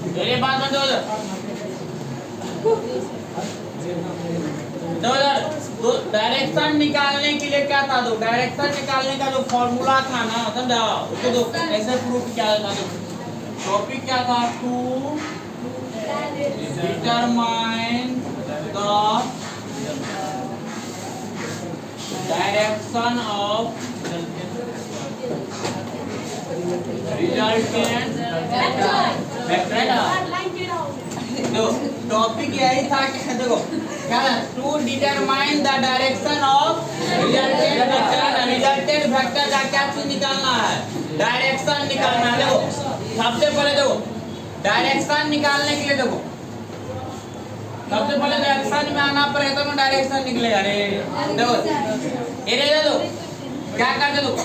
मेरे बात मत दो तो डायरेक्शन निकालने के लिए क्या था, दो डायरेक्शन निकालने का जो फॉर्मूला था ना, समझा उसको दो ऐसे प्रूफ किया था। टॉपिक क्या था, to determine the direction of resultant vector. तो टॉपिक यही था कि देखो क्या है, to determine the direction of resultant vector. Resultant vector का क्या चीज निकालना है, डायरेक्शन निकालना है। देखो सबसे पहले देखो डायरेक्शन निकालने के लिए देखो सबसे पहले डायरेक्शन में आना पड़ेगा तो डायरेक्शन निकलेगा। अरे देखो ये देखो क्या करते देखो,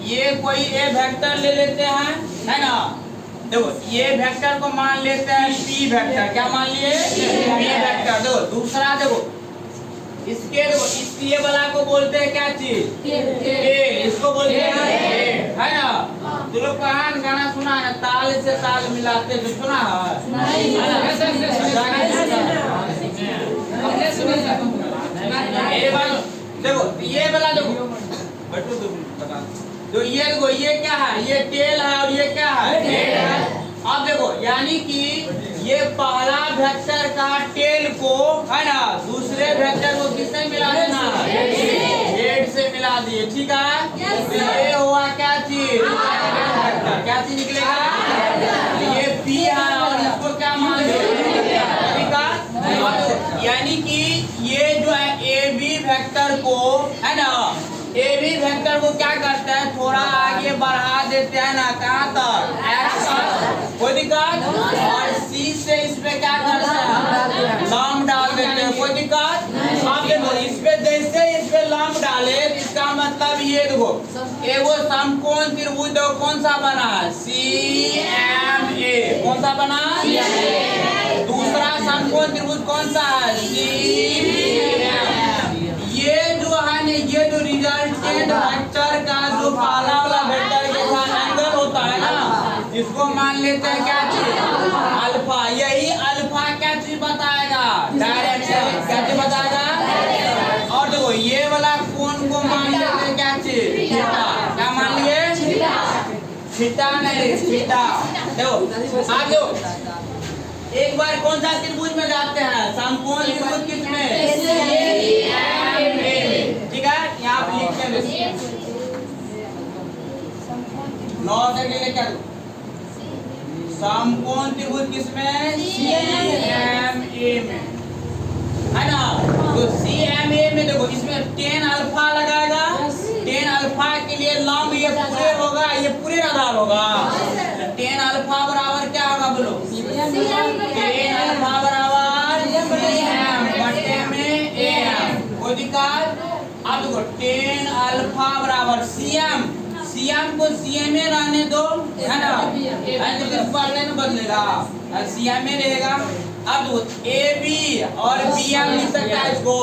ये कोई ए वेक्टर ले लेते हैं, है ना। देखो ये वेक्टर को मान लेते हैं पी वेक्टर, क्या मान लिए, पी वेक्टर। देखो दूसरा देखो इसके देखो इस ये वाला को बोलते हैं क्या चीज, ए, इसको बोलते हैं है ना। तो लोग पुराना गाना सुना है, ताल से ताल मिलाते, तो सुना है देखो ये वाला देखो बटू तो बता तो ये देखो ये क्या है, ये टेल है और ये क्या है, हेड है। अब देखो यानी कि ये पहला वेक्टर का टेल को है ना दूसरे वेक्टर को किससे मिला देना, हेड से मिला दिए, ठीक है। तो ये हुआ क्या चीज, क्या चीज निकलेगा, ये पी है और इसको क्या मान लिया, यानी कि ये जो है ए बी वेक्टर को है ना, ए बी वेक्टर को क्या करता है, थोड़ा आगे बढ़ा देते हैं ना, कहाँ तक, एक्स तक, कोई दिक्कत। और सी से इस पे क्या करते हैं, लंब डाल देते हैं, कोई दिक्कत। अब देखो इस पे जैसे इस पे लंब डाले, इसका मतलब ये देखो एगो समकोण त्रिभुज देखो कौन सा बना, सी एम ए, कौन सा बना, दूसरा समकोण त्रिभुज कौन सा है, सी एम। ये जो है ना, ये जो रिजल्टेंट वेक्टर का जो पहला वाला वेक्टर के साथ एंगल होता है ना, इसको मान लेते हैं क्या चीज, अल्फा। यही अल्फा क्या चीज बताएगा, डायरेक्शन, क्या चीज बताएगा। और देखो ये वाला कोण को मान लेते हैं क्या चीज, थीटा, क्या मान लिए, थीटा नहीं थीटा। देखो आप देखो एक बार कौन सा त्रिभुज में जाते हैं, समकोण त्रिभुज किसमें, ठीक है। यहाँ पे लिखते हैं 9 से ले क्या, समकोण त्रिभुज किसमें, CMA में, है ना। तो CMA में देखो इसमें tan अल्फा लगाएगा, tan अल्फा के लिए लंब ये पूरे होगा, ये पूरे आधार होगा। tan अल्फा बराबर क्या होगा बोलो, tan अल्फा बराबर CM बटे में AM, कोई दिक्कत। अब देखो tan अल्फा बराबर CM को CMA रहने दो, है ना, पढ़ने में बदलेगा, CMA रहेगा। अब AB और BM लिख सकता है इसको,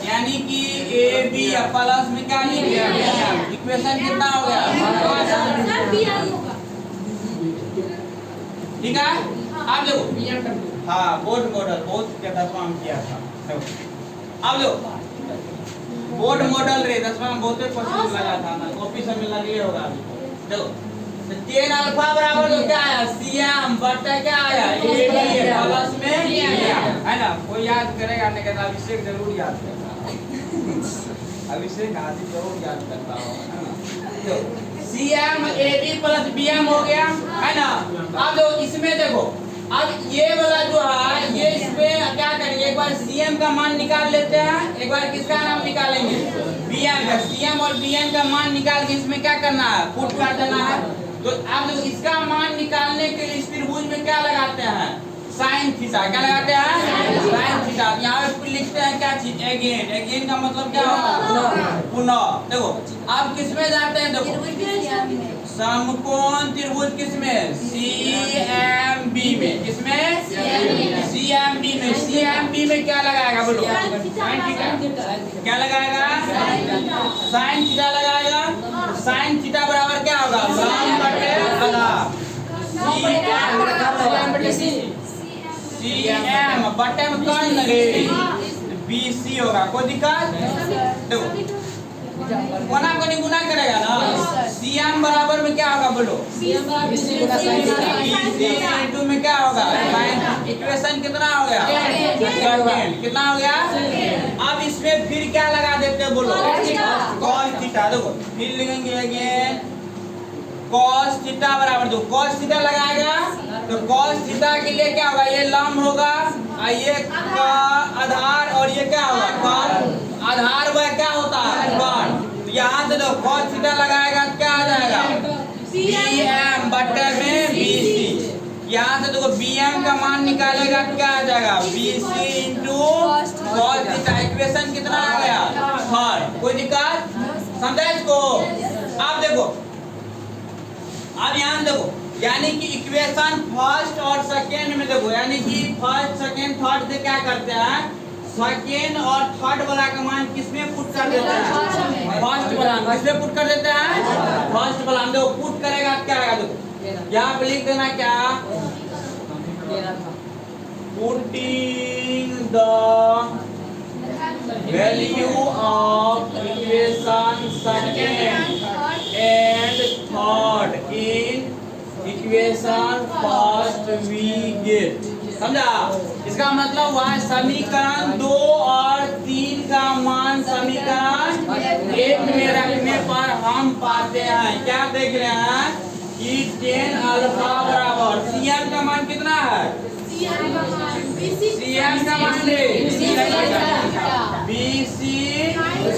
यानी कि AB प्लस में क्या लिख गया, BM। इक्वेशन कितना हो गया, ठीक है। अब देखो हाँ बोर्ड मॉडल बहुत ज्यादा काम किया था। अब देखो बोर्ड मॉडल रे 10वां में बहुत क्वेश्चन लगा था ना, कॉपी से मिलना लिए होगा। देखो tan अल्फा बराबर तो क्या आया, CM बटा क्या आया, AB प्लस में है ना। कोई याद करेगा नहीं कहता, अभिषेक जरूर याद करता, अभिषेक आदि जरूर याद करता हो, है ना। CM AB प्लस BM हो गया, है ना। अब जो इसमें देखो अब ये वाला जो है ये इसमें क्या करेंगे, एक बार CM का मान निकाल लेते हैं, एक बार किसका नाम निकालेंगे, BM का। CM और BM का मान निकाल के इसमें क्या करना है, पुट कर देना है। तो आप लोग इसका मान निकालने के लिए इस त्रिभुज में क्या लगाते हैं, साइन थीटा, क्या लगाते हैं, साइन थीटा। यहाँ पे लिखते हैं क्या चीज, एगेन। एगेन का मतलब क्या होगा, पुनः। देखो आप किसमें जाते हैं, देखो समकोण त्रिभुज किसमें, CMB में, किसमें, CMB में। CMB में क्या लगाएगा बोलो, क्या लगाएगा, साइन थीटा लगाएगा। साइन थीटा बराबर क्या होगा, लंब बटे आधा। CM बटे में कौन लगे BC होगा। कोई दिक्कत देखो गुना को नहीं गुना करेगा ना। CM बराबर में क्या होगा बोलो BC इंटू में क्या होगा इक्वेशन कितना हो गया कितना हो गया। अब इसमें फिर क्या लगा देते हैं बोलो cos थीटा। देखो फिर लिखेंगे अगेन cos थीटा बराबर दो cos थीटा लगाएगा तो cos थीटा के लिए क्या होगा ये लंब होगा ये का आधार और ये क्या होगा कर्ण। आधार वह क्या होता है कर्ण। तो यहाँ से देखो cos थीटा लगाएगा क्या आ जाएगा BM बटे में BC। यहाँ से देखो BM का मान निकालेगा क्या आ जाएगा BC into cos theta. Equation कितना आ गया थर्ड। कोई दिक्कत समझा इसको। आप देखो अब यहाँ देखो यानी कि इक्वेशन फर्स्ट और सेकेंड में देखो यानी कि फर्स्ट सेकेंड थर्ड से क्या करते हैं सेकेंड और थर्ड वाला का मान किसमें पुट कर देते हैं फर्स्ट वाला किसमें पुट कर देते हैं फर्स्ट वाला। देखो पुट करेगा क्या आएगा देखो यहाँ पे लिख देना क्या putting the value of equation second and third in equation first we get। समझा। इसका मतलब वह समीकरण 2 और 3 का मान समीकरण 1 में रखने पर हम पाते हैं क्या देख रहे हैं कि tan अल्फा बराबर CM का मान कितना है CM का मान BC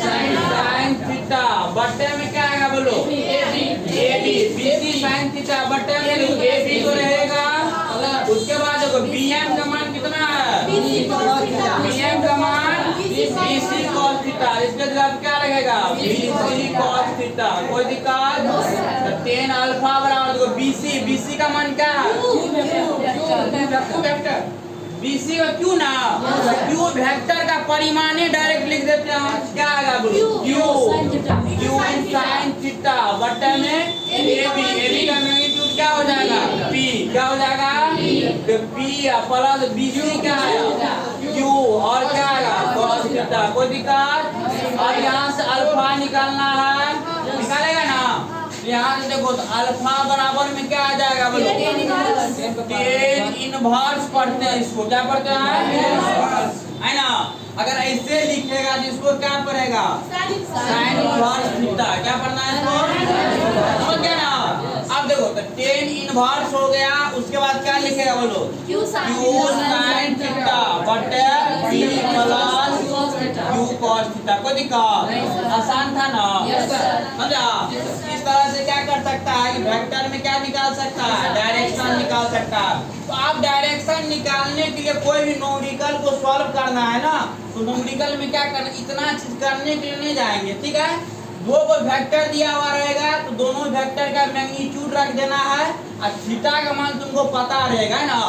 sin थीटा बटे में क्या आएगा बोलो AB BC sin थीटा बटे में AB तो रहेगा। उसके बाद देखो BM का मान कितना है BM का मान BC cos थीटा। इसके जगह क्या लगेगा BC cos थीटा। कोई दिक्कत तो tan अल्फा बराबर देखो BC का मान क्या है वेक्टर BC का क्यों ना क्यू वेक्टर का परिमाण ही डायरेक्ट लिख देते हैं क्या आएगा बोलो क्यू sin थीटा बटे में AB का मैग्नीट्यूड क्या हो जाएगा P क्या हो जाएगा तो P प्लस BC क्या आएगा Q और क्या आएगा cos थीटा। कोई दिक्कत। और यहाँ से अल्फा निकालना है निकालेगा ना यहाँ से देखो तो अल्फा बराबर में क्या आ जाएगा बोलो tan इनवर्स पढ़ते हैं इसको क्या पढ़ते हैं है ना। अगर ऐसे लिखेगा तो इसको क्या पढ़ेगा sin इनवर्स थीटा। क्या पढ़ना है इसको समझ गया ना। अब देखो तो tan इनवर्स हो गया उसके बाद क्या लिखेगा बोलो q sin थीटा बटे p plus q cos theta. कोई दिक्कत आसान था ना समझा। इस तरह से क्या कर सकता है कि वेक्टर में क्या निकाल सकता है डायरेक्शन निकाल सकता है। तो आप डायरेक्शन निकालने के लिए कोई भी न्यूमेरिकल को सॉल्व करना है ना तो न्यूमेरिकल में क्या करना इतना चीज करने के लिए नहीं जाएंगे ठीक है। दो को वेक्टर दिया हुआ रहेगा तो दोनों वेक्टर का मैग्नीट्यूड रख देना है और थीटा का मान तुमको पता रहेगा ना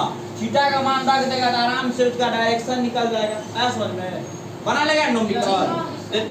थीटा का मान रख देगा तो आराम से उसका डायरेक्शन निकल जाएगा। समझ में बना लेगा न्यूमेरिकल।